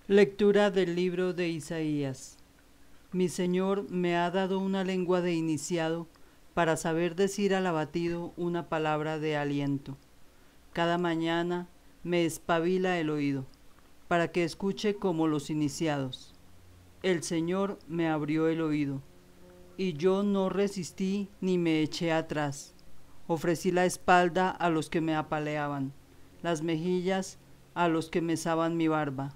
Lectura del libro de Isaías. Mi Señor me ha dado una lengua de iniciado para saber decir al abatido una palabra de aliento. Cada mañana me espabila el oído, para que escuche como los iniciados. El Señor me abrió el oído, y yo no resistí ni me eché atrás. Ofrecí la espalda a los que me apaleaban, las mejillas a los que mesaban mi barba.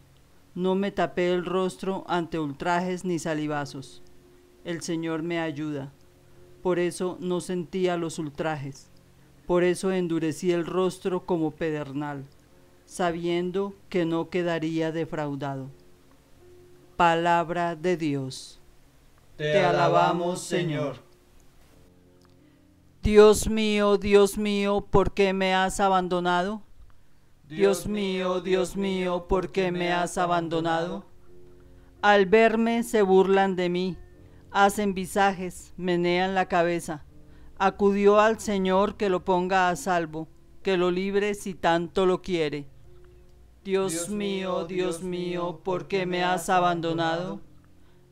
No me tapé el rostro ante ultrajes ni salivazos. El Señor me ayuda. Por eso no sentía los ultrajes. Por eso endurecí el rostro como pedernal, sabiendo que no quedaría defraudado. Palabra de Dios. Te alabamos, Señor. Dios mío, ¿por qué me has abandonado? Dios mío, ¿por qué me has abandonado? Al verme se burlan de mí, hacen visajes, menean la cabeza. Acudió al Señor que lo ponga a salvo, que lo libre si tanto lo quiere. Dios mío, ¿por qué me has abandonado?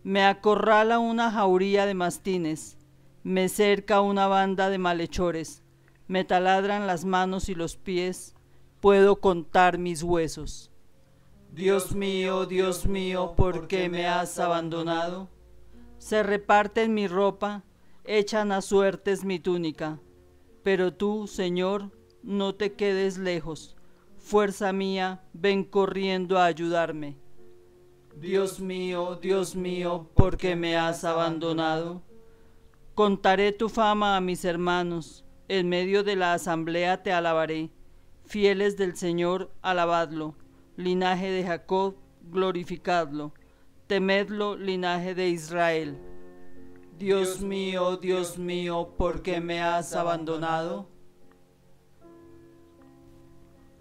Me acorrala una jauría de mastines, me cerca una banda de malhechores, me taladran las manos y los pies, puedo contar mis huesos. Dios mío, ¿por qué me has abandonado? Se reparten mi ropa, echan a suertes mi túnica. Pero tú, Señor, no te quedes lejos. Fuerza mía, ven corriendo a ayudarme. Dios mío, ¿por qué me has abandonado? Contaré tu fama a mis hermanos, en medio de la asamblea te alabaré. Fieles del Señor, alabadlo. Linaje de Jacob, glorificadlo. Temedlo, linaje de Israel. Dios mío, ¿por qué me has abandonado?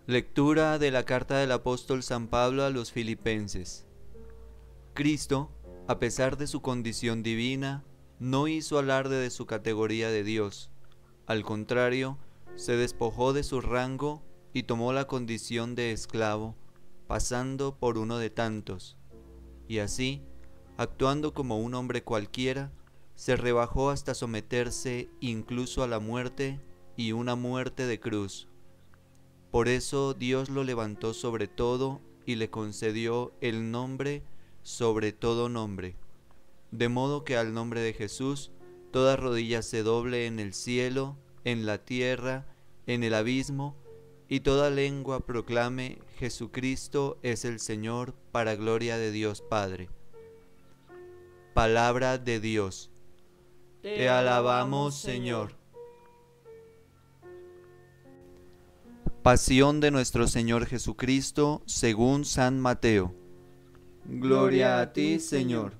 Lectura de la carta del apóstol San Pablo a los Filipenses. Cristo, a pesar de su condición divina, no hizo alarde de su categoría de Dios. Al contrario, se despojó de su rango y tomó la condición de esclavo, pasando por uno de tantos. Y así, actuando como un hombre cualquiera, se rebajó hasta someterse incluso a la muerte y una muerte de cruz. Por eso Dios lo levantó sobre todo y le concedió el nombre sobre todo nombre, de modo que al nombre de Jesús toda rodilla se doble en el cielo, en la tierra, en el abismo, y toda lengua proclame: Jesucristo es el Señor, para gloria de Dios Padre. Palabra de Dios. Te alabamos, Señor. Pasión de nuestro Señor Jesucristo según San Mateo. Gloria a ti, Señor.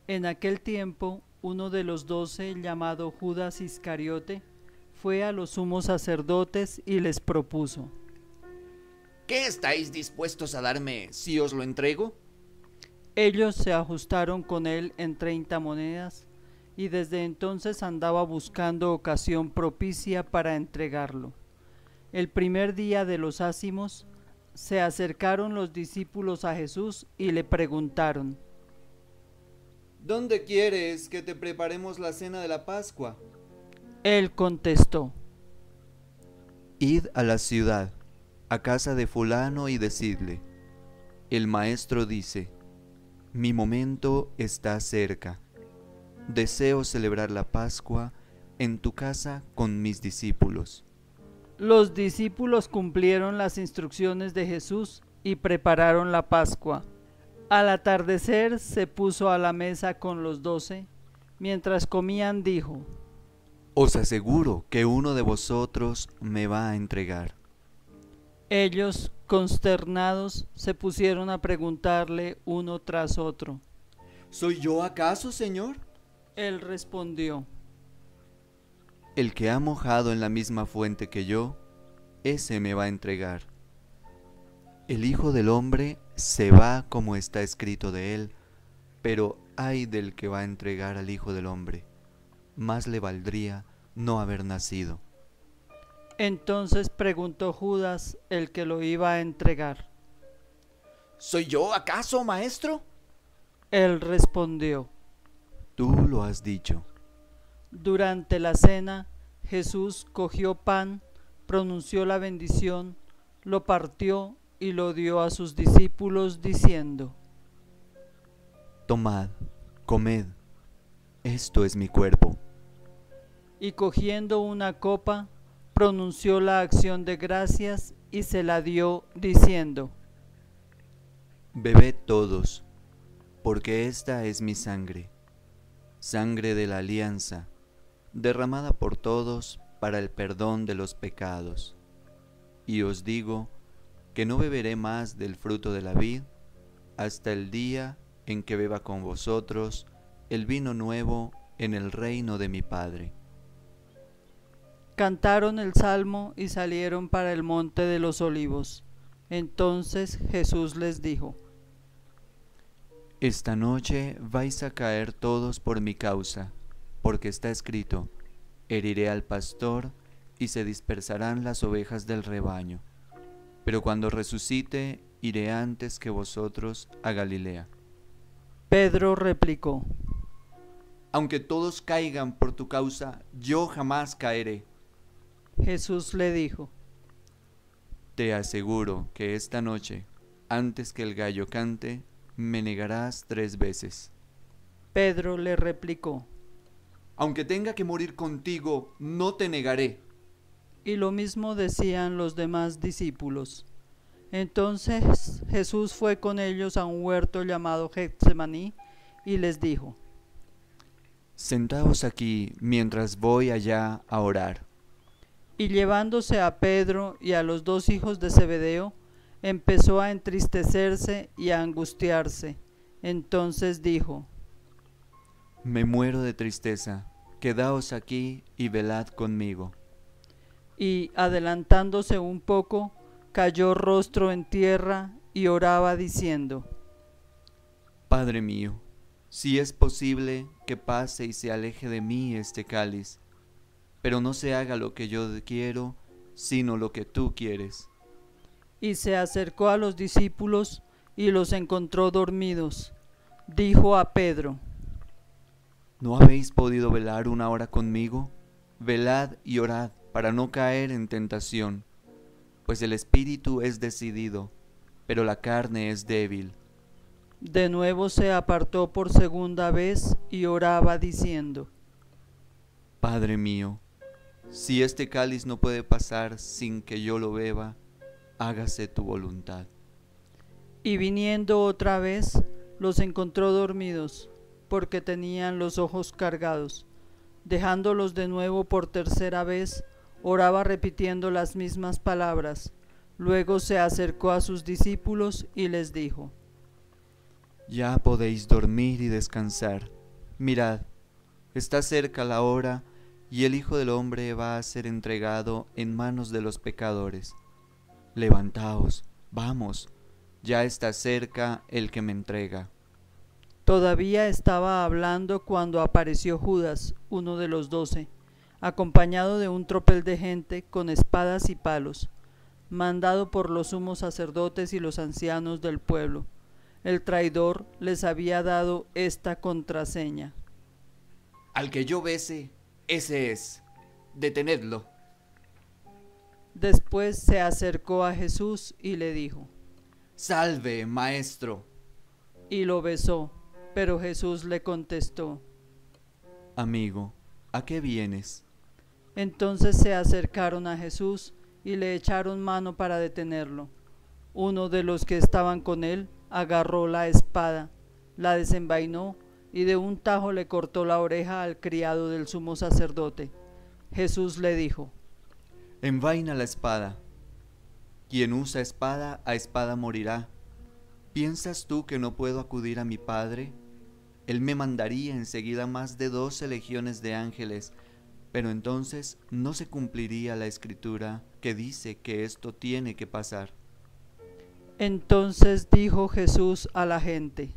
En aquel tiempo, uno de los 12, llamado Judas Iscariote, fue a los sumos sacerdotes y les propuso: ¿Qué estáis dispuestos a darme si os lo entrego? Ellos se ajustaron con él en 30 monedas, y desde entonces andaba buscando ocasión propicia para entregarlo. El primer día de los ácimos, se acercaron los discípulos a Jesús y le preguntaron: ¿Dónde quieres que te preparemos la cena de la Pascua? Él contestó: Id a la ciudad, a casa de fulano, y decidle: el maestro dice, mi momento está cerca. Deseo celebrar la Pascua en tu casa con mis discípulos. Los discípulos cumplieron las instrucciones de Jesús y prepararon la Pascua. Al atardecer se puso a la mesa con los 12. Mientras comían dijo: Os aseguro que uno de vosotros me va a entregar. Ellos, consternados, se pusieron a preguntarle uno tras otro: ¿Soy yo acaso, Señor? Él respondió: El que ha mojado en la misma fuente que yo, ese me va a entregar. El Hijo del Hombre se va como está escrito de él, pero ay del que va a entregar al Hijo del Hombre. Más le valdría no haber nacido. Entonces preguntó Judas, el que lo iba a entregar: ¿Soy yo acaso, maestro? Él respondió. Tú lo has dicho. Durante la cena, Jesús cogió pan, pronunció la bendición, lo partió y lo dio a sus discípulos diciendo: Tomad, comed, esto es mi cuerpo. Y cogiendo una copa, pronunció la acción de gracias y se la dio diciendo: Bebed todos, porque esta es mi sangre, sangre de la alianza, derramada por todos para el perdón de los pecados. Y os digo que no beberé más del fruto de la vid hasta el día en que beba con vosotros el vino nuevo en el reino de mi Padre. Cantaron el salmo y salieron para el monte de los olivos. Entonces Jesús les dijo: Esta noche vais a caer todos por mi causa, porque está escrito: heriré al pastor y se dispersarán las ovejas del rebaño. Pero cuando resucite, iré antes que vosotros a Galilea. Pedro replicó: Aunque todos caigan por tu causa, yo jamás caeré. Jesús le dijo: Te aseguro que esta noche, antes que el gallo cante, me negarás 3 veces. Pedro le replicó: Aunque tenga que morir contigo, no te negaré. Y lo mismo decían los demás discípulos. Entonces Jesús fue con ellos a un huerto llamado Getsemaní y les dijo: Sentaos aquí mientras voy allá a orar. Y llevándose a Pedro y a los 2 hijos de Zebedeo, empezó a entristecerse y a angustiarse. Entonces dijo: Me muero de tristeza, quedaos aquí y velad conmigo. Y adelantándose un poco, cayó rostro en tierra y oraba diciendo: Padre mío, si es posible que pase y se aleje de mí este cáliz, pero no se haga lo que yo quiero, sino lo que tú quieres. Y se acercó a los discípulos y los encontró dormidos. Dijo a Pedro: ¿No habéis podido velar 1 hora conmigo? Velad y orad para no caer en tentación, pues el espíritu es decidido, pero la carne es débil. De nuevo se apartó por segunda vez y oraba diciendo: Padre mío, si este cáliz no puede pasar sin que yo lo beba, hágase tu voluntad. Y viniendo otra vez, los encontró dormidos, porque tenían los ojos cargados. Dejándolos de nuevo por tercera vez, oraba repitiendo las mismas palabras. Luego se acercó a sus discípulos y les dijo: Ya podéis dormir y descansar. Mirad, está cerca la hora, y el Hijo del Hombre va a ser entregado en manos de los pecadores. Levantaos, vamos, ya está cerca el que me entrega. Todavía estaba hablando cuando apareció Judas, uno de los 12, acompañado de un tropel de gente con espadas y palos, mandado por los sumos sacerdotes y los ancianos del pueblo. El traidor les había dado esta contraseña: Al que yo bese, ese es. Detenedlo. Después se acercó a Jesús y le dijo: Salve, maestro. Y lo besó, pero Jesús le contestó: Amigo, ¿a qué vienes? Entonces se acercaron a Jesús y le echaron mano para detenerlo. Uno de los que estaban con él agarró la espada, la desenvainó y de un tajo le cortó la oreja al criado del sumo sacerdote. Jesús le dijo: Envaina la espada. Quien usa espada, a espada morirá. ¿Piensas tú que no puedo acudir a mi Padre? Él me mandaría enseguida más de 12 legiones de ángeles, pero entonces no se cumpliría la escritura que dice que esto tiene que pasar. Entonces dijo Jesús a la gente: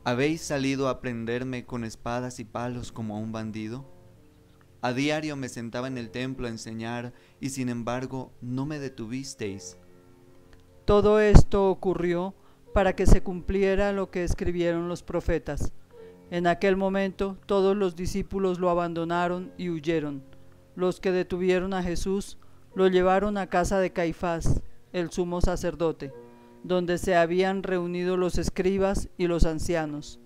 ¿Habéis salido a prenderme con espadas y palos como a un bandido? A diario me sentaba en el templo a enseñar y sin embargo no me detuvisteis. Todo esto ocurrió para que se cumpliera lo que escribieron los profetas. En aquel momento todos los discípulos lo abandonaron y huyeron. Los que detuvieron a Jesús lo llevaron a casa de Caifás, el sumo sacerdote, donde se habían reunido los escribas y los ancianos.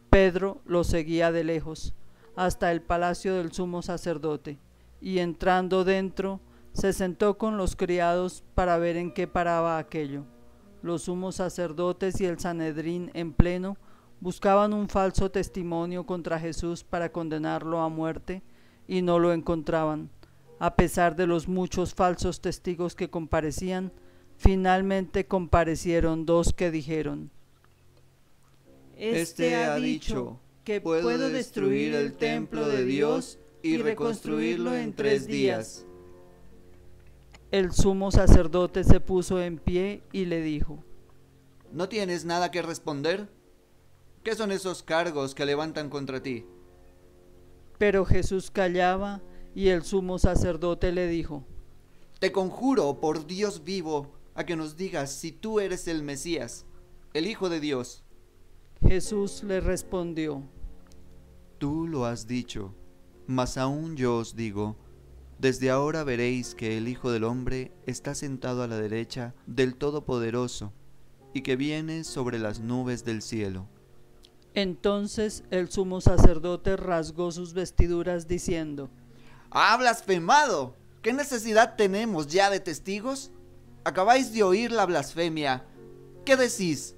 Pedro lo seguía de lejos, hasta el palacio del sumo sacerdote, y entrando dentro, se sentó con los criados para ver en qué paraba aquello. Los sumos sacerdotes y el Sanedrín en pleno buscaban un falso testimonio contra Jesús para condenarlo a muerte, y no lo encontraban. A pesar de los muchos falsos testigos que comparecían, finalmente comparecieron 2 que dijeron: Este ha dicho que puedo destruir el templo de Dios y reconstruirlo en 3 días. El sumo sacerdote se puso en pie y le dijo: ¿No tienes nada que responder? ¿Qué son esos cargos que levantan contra ti? Pero Jesús callaba, y el sumo sacerdote le dijo: Te conjuro por Dios vivo a que nos digas si tú eres el Mesías, el Hijo de Dios. Jesús le respondió: Tú lo has dicho, mas aún yo os digo, desde ahora veréis que el Hijo del Hombre está sentado a la derecha del Todopoderoso, y que viene sobre las nubes del cielo. Entonces el sumo sacerdote rasgó sus vestiduras diciendo: ¡Ha blasfemado! ¿Qué necesidad tenemos ya de testigos? Acabáis de oír la blasfemia. ¿Qué decís?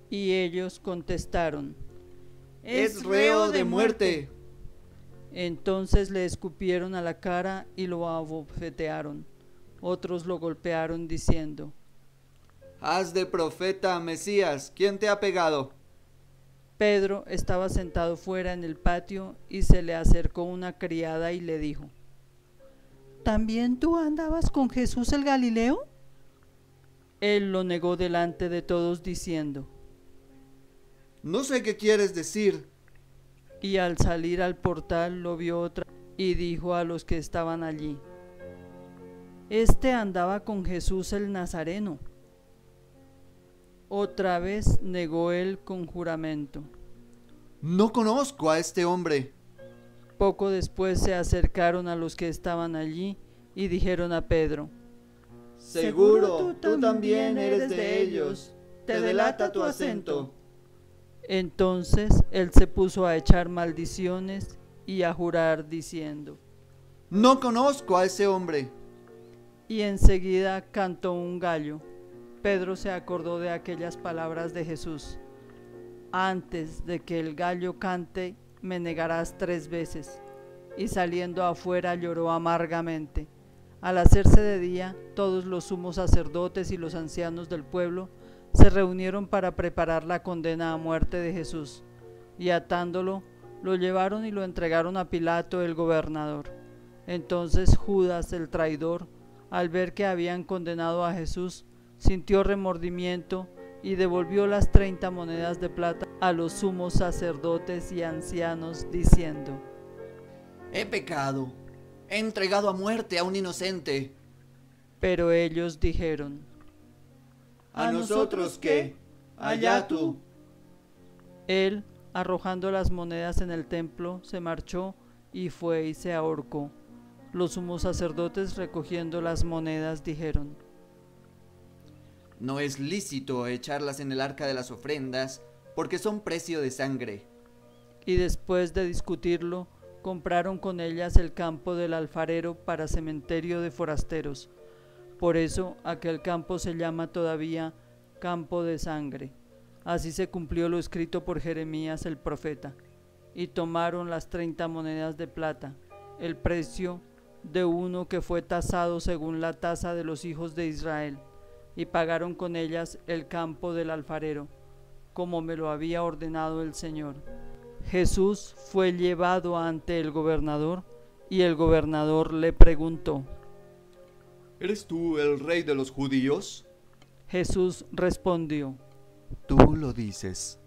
Y ellos contestaron: ¡Es reo de muerte! Entonces le escupieron a la cara y lo abofetearon. Otros lo golpearon diciendo: ¡Haz de profeta, Mesías! ¿Quién te ha pegado? Pedro estaba sentado fuera en el patio y se le acercó una criada y le dijo: ¿También tú andabas con Jesús el Galileo? Él lo negó delante de todos diciendo: No sé qué quieres decir. Y al salir al portal lo vio otra y dijo a los que estaban allí: Este andaba con Jesús el Nazareno. Otra vez negó él con juramento: No conozco a este hombre. Poco después se acercaron a los que estaban allí y dijeron a Pedro: Seguro, tú también eres de ellos. Te delata tu acento. Entonces él se puso a echar maldiciones y a jurar diciendo: No conozco a ese hombre. Y enseguida cantó un gallo. Pedro se acordó de aquellas palabras de Jesús: Antes de que el gallo cante, me negarás 3 veces. Y saliendo afuera lloró amargamente. Al hacerse de día, todos los sumos sacerdotes y los ancianos del pueblo se reunieron para preparar la condena a muerte de Jesús, y atándolo, lo llevaron y lo entregaron a Pilato el gobernador. Entonces Judas el traidor, al ver que habían condenado a Jesús, sintió remordimiento y devolvió las 30 monedas de plata a los sumos sacerdotes y ancianos, diciendo: He pecado, he entregado a muerte a un inocente. Pero ellos dijeron: ¿A nosotros qué? Allá tú. Él, arrojando las monedas en el templo, se marchó y fue y se ahorcó. Los sumos sacerdotes, recogiendo las monedas, dijeron: No es lícito echarlas en el arca de las ofrendas, porque son precio de sangre. Y después de discutirlo, compraron con ellas el campo del alfarero para cementerio de forasteros. Por eso aquel campo se llama todavía Campo de Sangre. Así se cumplió lo escrito por Jeremías el profeta. Y tomaron las 30 monedas de plata, el precio de uno que fue tasado según la tasa de los hijos de Israel, y pagaron con ellas el campo del alfarero, como me lo había ordenado el Señor. Jesús fue llevado ante el gobernador, y el gobernador le preguntó: ¿Eres tú el rey de los judíos? Jesús respondió: Tú lo dices.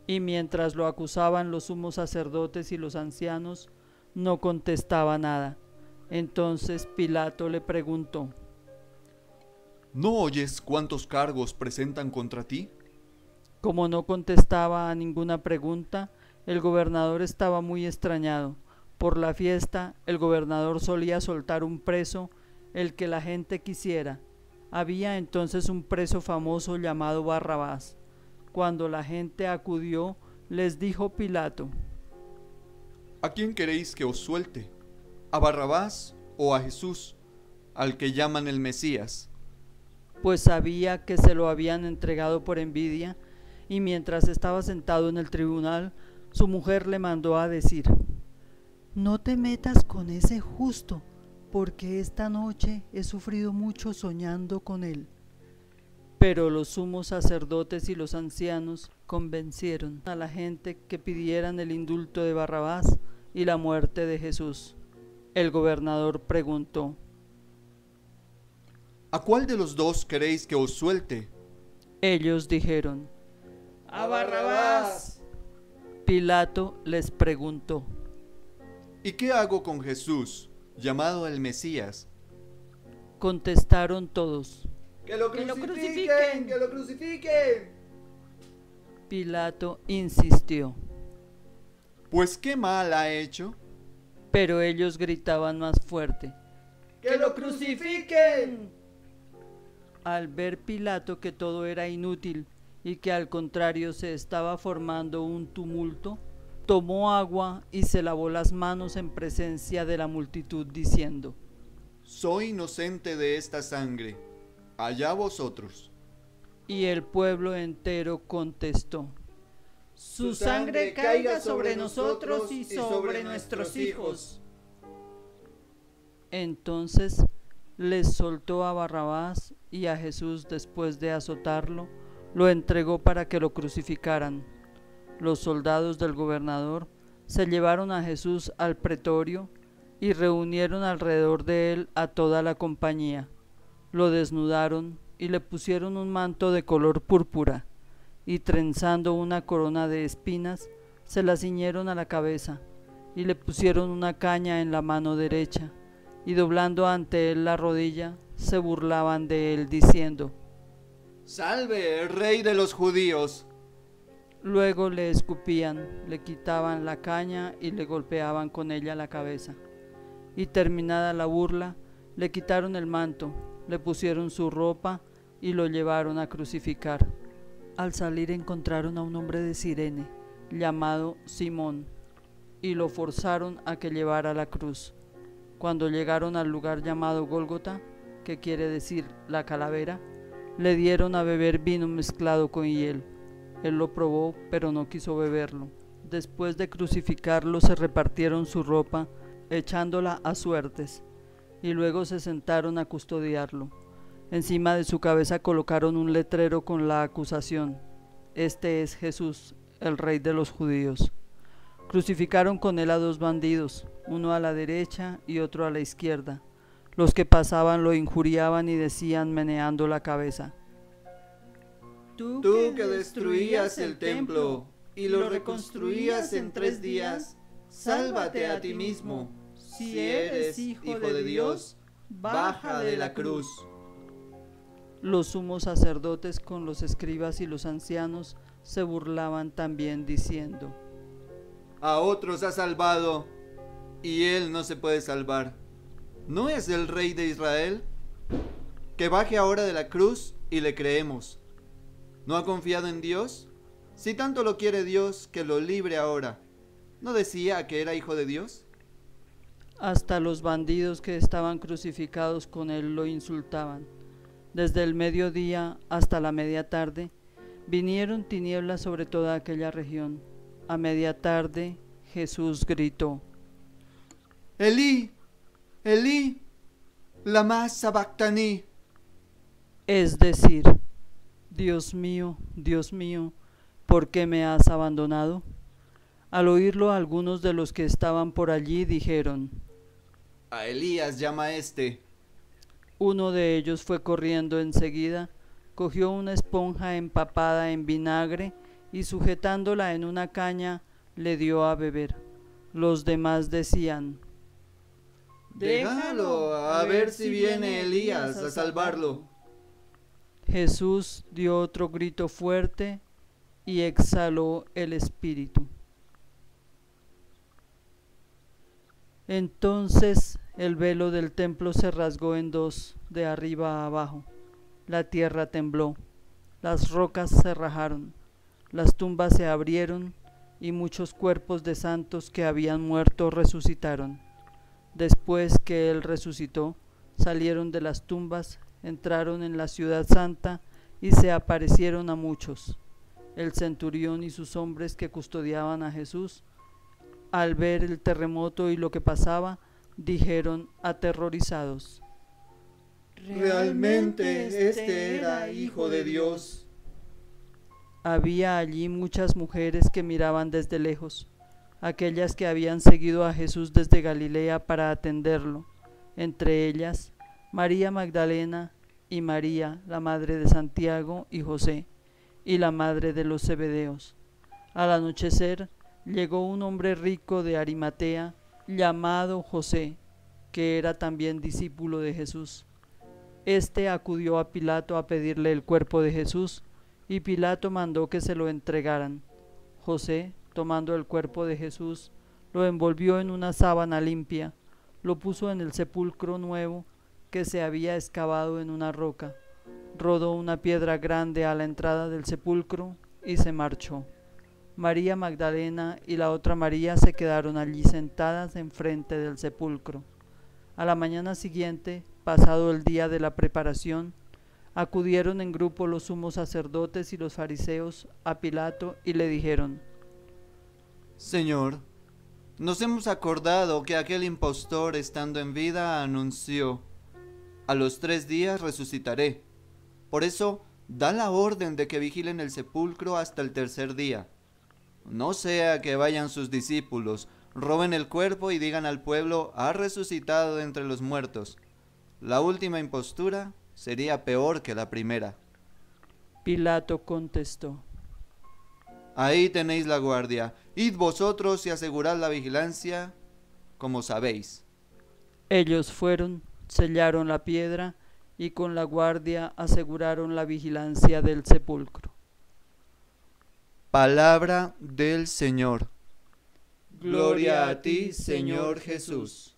Y mientras lo acusaban los sumos sacerdotes y los ancianos, no contestaba nada. Entonces Pilato le preguntó: ¿No oyes cuántos cargos presentan contra ti? Como no contestaba a ninguna pregunta, el gobernador estaba muy extrañado. Por la fiesta, el gobernador solía soltar un preso, el que la gente quisiera. Había entonces un preso famoso llamado Barrabás. Cuando la gente acudió, les dijo Pilato: ¿A quién queréis que os suelte? ¿A Barrabás o a Jesús, al que llaman el Mesías? Pues sabía que se lo habían entregado por envidia, y mientras estaba sentado en el tribunal, su mujer le mandó a decir: no te metas con ese justo, porque esta noche he sufrido mucho soñando con él. Pero los sumos sacerdotes y los ancianos convencieron a la gente que pidieran el indulto de Barrabás y la muerte de Jesús. El gobernador preguntó: ¿A cuál de los dos queréis que os suelte? Ellos dijeron: ¡A Barrabás! Pilato les preguntó: ¿Y qué hago con Jesús, llamado el Mesías? Contestaron todos: ¡Que lo crucifiquen! ¡Que lo crucifiquen! Pilato insistió, Pues ¿qué mal ha hecho? pero ellos gritaban más fuerte. ¡Que lo crucifiquen! Al ver Pilato que todo era inútil y que al contrario se estaba formando un tumulto, tomó agua y se lavó las manos en presencia de la multitud, diciendo: Soy inocente de esta sangre, allá vosotros. Y el pueblo entero contestó: Su sangre caiga sobre nosotros y sobre nuestros hijos. Entonces les soltó a Barrabás, y a Jesús, después de azotarlo, lo entregó para que lo crucificaran. Los soldados del gobernador se llevaron a Jesús al pretorio y reunieron alrededor de él a toda la compañía. Lo desnudaron y le pusieron un manto de color púrpura, y trenzando una corona de espinas, se la ciñeron a la cabeza, y le pusieron una caña en la mano derecha, y doblando ante él la rodilla, se burlaban de él, diciendo: ¡Salve, rey de los judíos! Luego le escupían, le quitaban la caña y le golpeaban con ella la cabeza. Y terminada la burla, le quitaron el manto, le pusieron su ropa y lo llevaron a crucificar. Al salir encontraron a un hombre de Cirene, llamado Simón, y lo forzaron a que llevara la cruz. Cuando llegaron al lugar llamado Gólgota, que quiere decir la calavera, le dieron a beber vino mezclado con hiel. Él lo probó, pero no quiso beberlo. Después de crucificarlo, se repartieron su ropa, echándola a suertes, y luego se sentaron a custodiarlo. Encima de su cabeza colocaron un letrero con la acusación: Este es Jesús, el Rey de los Judíos. Crucificaron con él a dos bandidos, uno a la derecha y otro a la izquierda. Los que pasaban lo injuriaban y decían, meneando la cabeza: Tú que destruías el templo y lo reconstruías en 3 días, sálvate a ti mismo. Si eres hijo de Dios, baja de la cruz. Los sumos sacerdotes con los escribas y los ancianos se burlaban también, diciendo: A otros ha salvado, y él no se puede salvar. ¿No es el rey de Israel? Que baje ahora de la cruz y le creemos. ¿No ha confiado en Dios? Si tanto lo quiere Dios, que lo libre ahora. ¿No decía que era hijo de Dios? Hasta los bandidos que estaban crucificados con él lo insultaban. Desde el mediodía hasta la media tarde vinieron tinieblas sobre toda aquella región. A media tarde Jesús gritó: Elí, Elí, lama sabactani. Es decir, Dios mío, ¿por qué me has abandonado? Al oírlo, algunos de los que estaban por allí dijeron: A Elías llama este. Uno de ellos fue corriendo enseguida, cogió una esponja empapada en vinagre y sujetándola en una caña le dio a beber. Los demás decían: Déjalo, a ver si viene Elías a salvarlo. Jesús dio otro grito fuerte y exhaló el espíritu. Entonces el velo del templo se rasgó en dos, de arriba a abajo. La tierra tembló, las rocas se rajaron, las tumbas se abrieron y muchos cuerpos de santos que habían muerto resucitaron. Después que él resucitó, salieron de las tumbas, entraron en la ciudad santa y se aparecieron a muchos. El centurión y sus hombres que custodiaban a Jesús, al ver el terremoto y lo que pasaba, dijeron aterrorizados: Realmente este era Hijo de Dios. Había allí muchas mujeres que miraban desde lejos, aquellas que habían seguido a Jesús desde Galilea para atenderlo, entre ellas María Magdalena y María, la madre de Santiago y José, y la madre de los Zebedeos. Al anochecer llegó un hombre rico de Arimatea, llamado José, que era también discípulo de Jesús. Este acudió a Pilato a pedirle el cuerpo de Jesús, y Pilato mandó que se lo entregaran. José, tomando el cuerpo de Jesús, lo envolvió en una sábana limpia, lo puso en el sepulcro nuevo que se había excavado en una roca, rodó una piedra grande a la entrada del sepulcro y se marchó. María Magdalena y la otra María se quedaron allí sentadas enfrente del sepulcro. A la mañana siguiente, pasado el día de la preparación, acudieron en grupo los sumos sacerdotes y los fariseos a Pilato y le dijeron: Señor, nos hemos acordado que aquel impostor, estando en vida, anunció: a los 3 días resucitaré. Por eso, da la orden de que vigilen el sepulcro hasta el 3er día. No sea que vayan sus discípulos, roben el cuerpo y digan al pueblo: ha resucitado de entre los muertos. La última impostura sería peor que la primera. Pilato contestó: Ahí tenéis la guardia. Id vosotros y asegurad la vigilancia, como sabéis. Ellos fueron, sellaron la piedra y con la guardia aseguraron la vigilancia del sepulcro. Palabra del Señor. Gloria a ti, Señor Jesús.